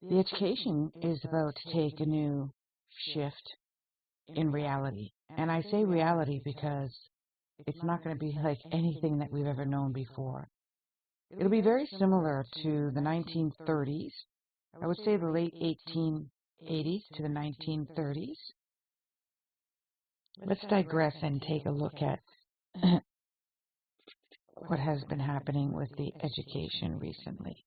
The education is about to take a new shift in reality. And I say reality because it's not going to be like anything that we've ever known before. It'll be very similar to the 1930s. I would say the late 1880s to the 1930s. Let's digress and take a look at what has been happening with the education recently.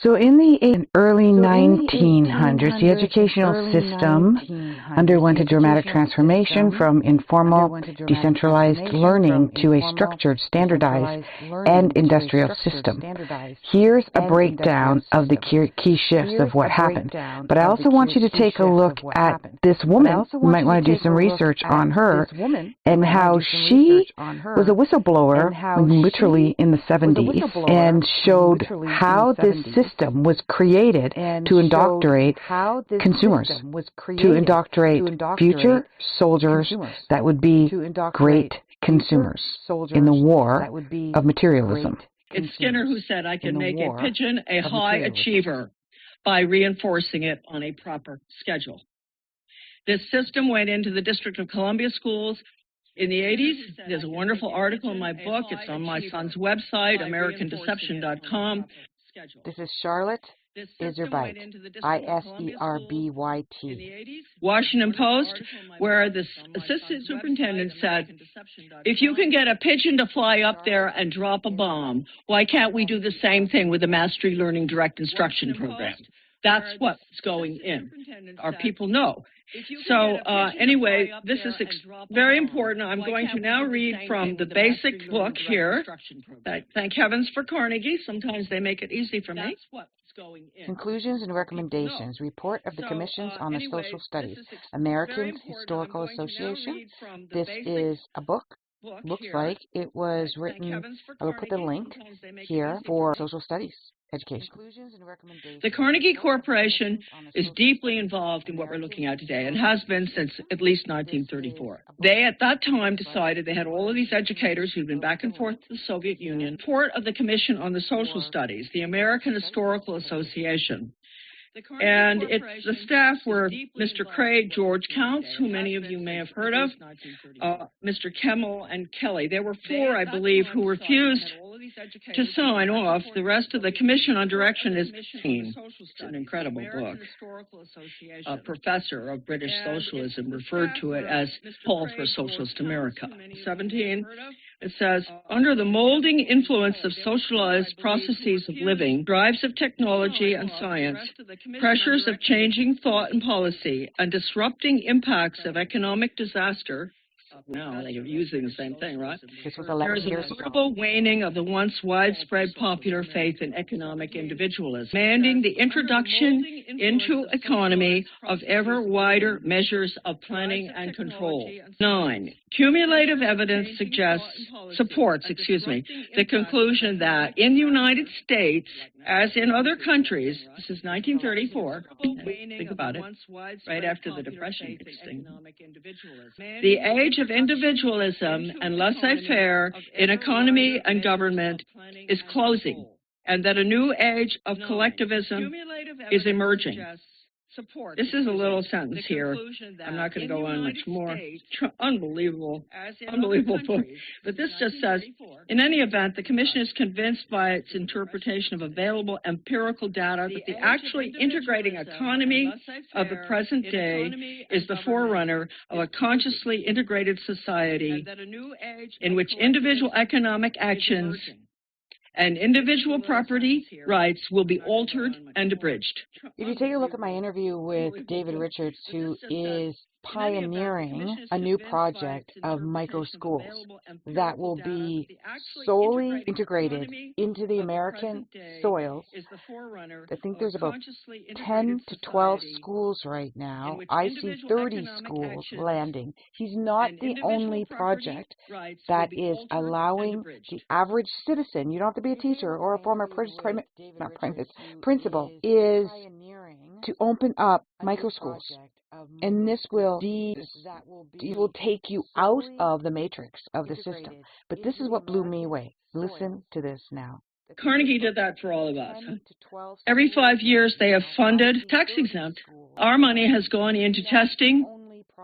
So in the early 1900s, the educational system underwent a dramatic transformation from informal, decentralized learning to a structured, standardized, and industrial system. Here's a breakdown of the key shifts of what happened. But I also want you to take a look at this woman. You might want to do some research on her and how she was a whistleblower literally in the 70s and showed how this system was created to indoctrinate consumers, to indoctrinate future soldiers that would be great consumers in the war of materialism. It's Skinner who said, I can make a pigeon a high achiever by reinforcing it on a proper schedule. This system went into the District of Columbia schools in the 80s. There's a wonderful article in my book. It's on my son's website, AmericanDeception.com. This is Charlotte Iserbyt, I-S-E-R-B-Y-T. Washington Post, where the assistant superintendent said, if you can get a pigeon to fly up there and drop a bomb, why can't we do the same thing with the Mastery Learning Direct Instruction program? That's what's going in. Our people know. So anyway, this is very important. I'm going to now read from the basic book here. Thank heavens for Carnegie. Sometimes they make it easy for me. Conclusions and Recommendations. Report of the Commissions on the Social Studies. American Historical Association. This is a book. Looks like it was written, I will put the link here, for social studies education. The Carnegie Corporation is deeply involved in what we're looking at today and has been since at least 1934. They, at that time, decided they had all of these educators who'd been back and forth to the Soviet Union. Report of the Commission on the Social Studies, the American Historical Association. And the staff were Mr. Craig, George Counts, who many of you may have heard of, Mr. Kemmel, and Kelly. There were four, I believe, who refused to sign off. The rest of the Commission on Direction is it's an incredible book. A professor of British socialism referred to it as Paul for Socialist America. 17. It says, under the molding influence of socialized processes of living, drives of technology and science, pressures of changing thought and policy, and disrupting impacts of economic disaster, now they're using the same thing, right? There is a notable waning of the once widespread popular faith in economic individualism, demanding the introduction into economy of ever wider measures of planning and control. 9. Cumulative evidence supports the conclusion that in the United States, as in other countries, this is 1934, think about it, right after the Depression. The age of individualism and laissez-faire in economy and government is closing, and that a new age of collectivism is emerging. This is a little sentence here. I'm not going to go on much more. Unbelievable book. But this just says, in any event, the Commission is convinced by its interpretation of available empirical data that the actually integrating economy of the present day is the forerunner of a consciously integrated society in which individual economic actions and individual property rights will be altered and abridged. If you take a look at my interview with David Richards, who is pioneering a new project of micro schools that will be solely integrated into the American soils. I think there's about 10 to 12 schools right now. I see 30 schools landing. He's not the only project that is allowing the average citizen, you don't have to be a teacher or a former principal, is to open up micro schools. And this will take you out of the matrix of the system. But this is what blew me away. Listen to this now. Carnegie did that for all of us. Every 5 years, they have funded tax-exempt. Our money has gone into testing,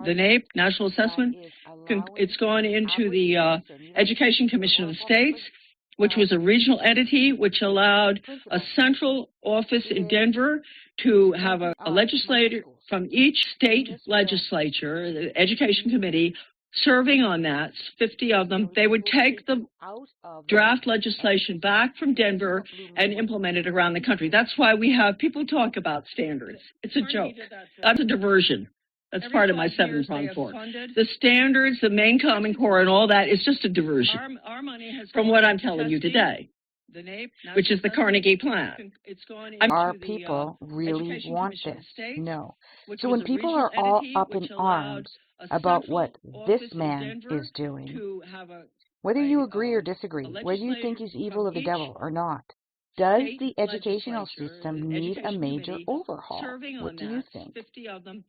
the NAEP, National Assessment. It's gone into the Education Commission of the States, which was a regional entity which allowed a central office in Denver to have a legislator from each state legislature, the Education Committee, serving on that, 50 of them. They would take the draft legislation back from Denver and implement it around the country. That's why we have people talk about standards. It's a joke. That's a diversion. That's part of my seven-pronged fork. The standards, the main Common Core, and all that is just a diversion from what I'm telling you today, which is the Carnegie Plan. Are people really want this? No. So when people are all up in arms about what this man is doing, whether you agree or disagree, whether you think he's evil or the devil or not, does the educational system need a major overhaul? What do you think?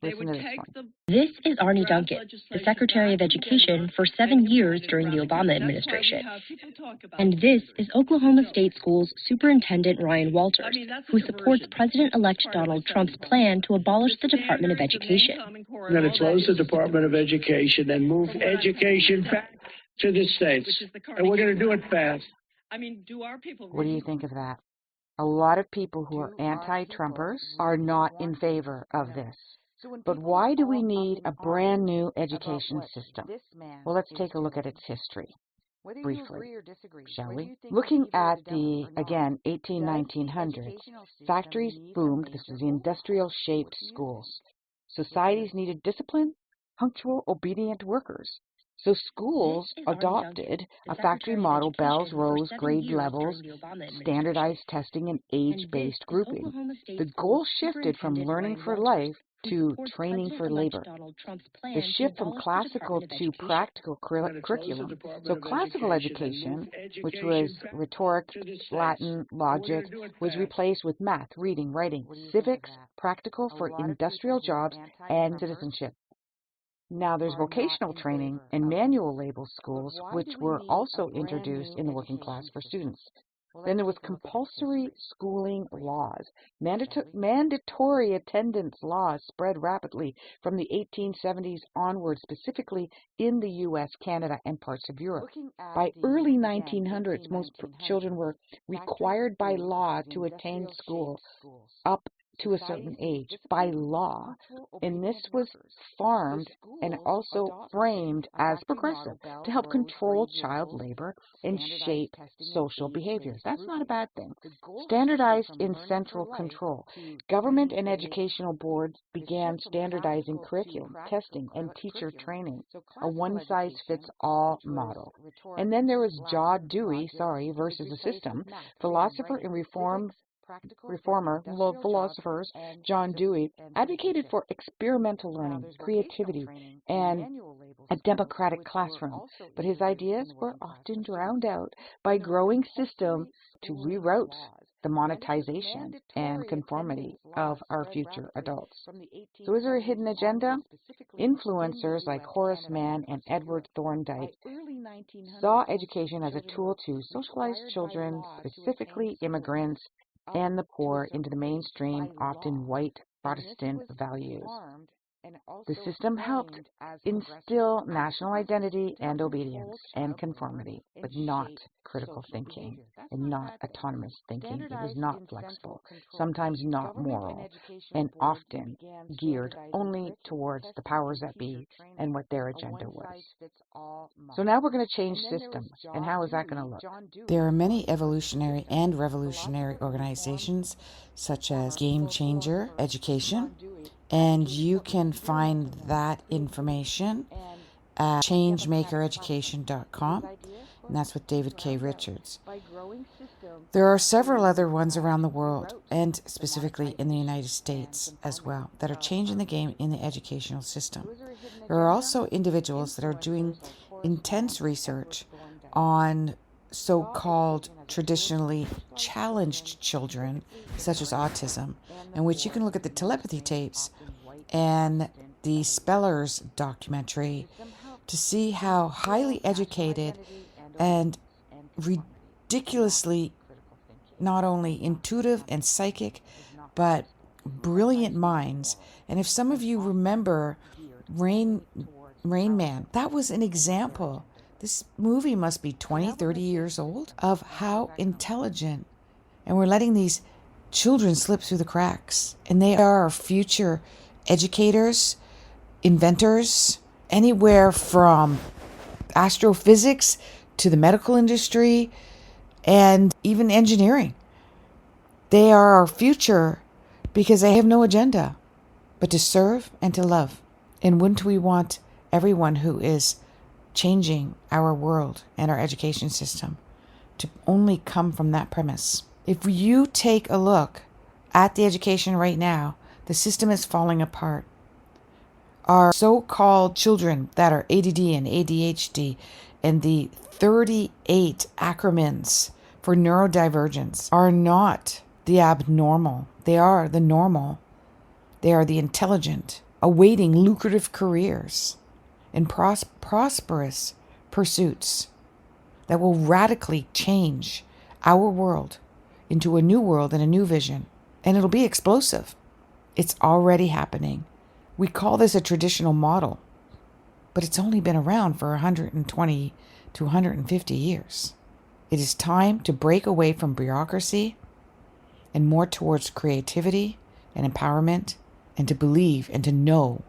Listen to this one. This is Arnie Duncan, the Secretary of Education for 7 years during the Obama administration. And this is Oklahoma State Schools Superintendent Ryan Walters, who supports President-elect Donald Trump's plan to abolish the Department of Education. We're going to close the Department of Education and move education back to the states. And we're going to do it fast. What do you think of that? A lot of people who are anti-Trumpers are not in favor of this. But why do we need a brand new education system? Well, let's take a look at its history briefly, shall we? Looking at the, again, 1900s, factories boomed. This was the industrial-shaped schools. Societies needed discipline, punctual, obedient workers. So schools adopted a factory model, bells, rows, grade levels, standardized testing, and age-based grouping. The goal shifted from learning for life to training for labor. The shift from classical to practical curriculum. So classical education, which was rhetoric, Latin, logic, was replaced with math, reading, writing, civics, practical for industrial jobs, and citizenship. Now there's vocational training and manual label schools, which were also introduced in the working class for students. Then there was compulsory schooling laws. Mandatory attendance laws spread rapidly from the 1870s onward, specifically in the U.S., Canada, and parts of Europe. By early 1900s, most children were required by law to attend school up to a certain age by law, and this was farmed and also framed as progressive to help control child labor and shape social behaviors. That's not a bad thing. Standardized in central control. Government and educational boards began standardizing curriculum, testing, and teacher training, a one-size-fits-all model. And then there was John Dewey, versus the system, philosopher and reformer philosophers John Dewey advocated for experimental learning, creativity, and a democratic classroom, but his ideas were often drowned out by growing system to reroute the monetization and conformity of our future adults. So is there a hidden agenda? Influencers like Horace Mann and Edward Thorndike saw education as a tool to socialize children, specifically immigrants, and the poor into the mainstream, often white Protestant values. The system helped instill national identity and obedience and conformity, but not critical thinking and not autonomous thinking. It was not flexible, sometimes not moral, and often geared only towards the powers that be and what their agenda was. So now we're going to change systems, and how is that going to look? There are many evolutionary and revolutionary organizations, such as Game Changer Education, and you can find that information at changemakereducation.com, and that's with David K. Richards. There are several other ones around the world, and specifically in the United States as well, that are changing the game in the educational system. There are also individuals that are doing intense research on so-called traditionally challenged children, such as autism, in which you can look at the telepathy tapes and the Spellers documentary to see how highly educated and ridiculously not only intuitive and psychic, but brilliant minds. And if some of you remember Rain Man, that was an example. This movie must be 20, 30 years old of how intelligent. And we're letting these children slip through the cracks. And they are our future educators, inventors, anywhere from astrophysics to the medical industry and even engineering. They are our future because they have no agenda but to serve and to love. And wouldn't we want everyone who is changing our world and our education system to only come from that premise? If you take a look at the education right now, the system is falling apart. Our so-called children that are ADD and ADHD and the 38 acronyms for neurodivergence are not the abnormal. They are the normal. They are the intelligent, awaiting lucrative careers and prosperous pursuits that will radically change our world into a new world and a new vision. And it'll be explosive. It's already happening. We call this a traditional model, but it's only been around for 120 to 150 years. It is time to break away from bureaucracy and more towards creativity and empowerment, and to believe and to know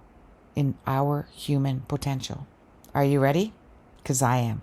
in our human potential. Are you ready? Because I am.